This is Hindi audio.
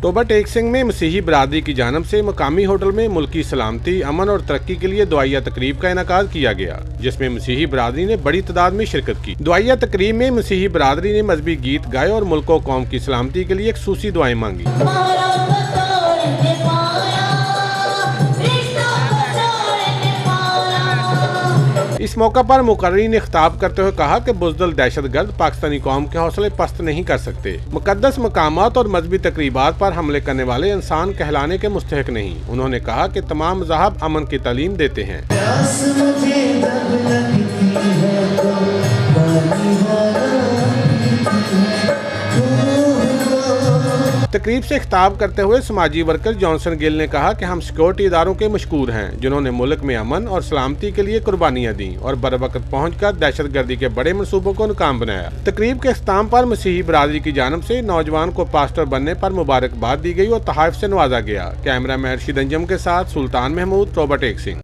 तोबा टेक सिंह में मसीही बरादरी की जानब से मकामी होटल में मुल्की सलामती, अमन और तरक्की के लिए दुआया तकरीब का इनेकाद किया गया, जिसमें मसीही बरादरी ने बड़ी तादाद में शिरकत की। दुआया तकरीब में मसीही बरादरी ने मजहबी गीत गाए और मुल्क व कौम की सलामती के लिए खसूसी दुआएं मांगी। इस मौका पर मुकर्रिर ने खिताब करते हुए कहा कि बुज़दिल दहशतगर्द पाकिस्तानी कौम के हौसले पस्त नहीं कर सकते। मुकद्दस मकामात और मजहबी तकरीबात पर हमले करने वाले इंसान कहलाने के मुस्तहिक नहीं। उन्होंने कहा कि तमाम मज़हब अमन की तालीम देते हैं। तकरीब से खिताब करते हुए समाजी वर्कर जॉनसन गिल ने कहा कि हम सिक्योरिटी इदारों के मशकूर हैं, जिन्होंने मुल्क में अमन और सलामती के लिए कुर्बानियां दी और बरवक्त पहुंचकर दहशतगर्दी के बड़े मंसूबों को नाकाम बनाया। तकरीब के इख्तिताम पर मसीही बरादरी की जानब से नौजवान को पास्टर बनने पर मुबारकबाद दी गई और तोहफे से नवाजा गया। कैमरा मैन रशीद अंजम के साथ सुल्तान महमूद, तोबा टेक सिंह।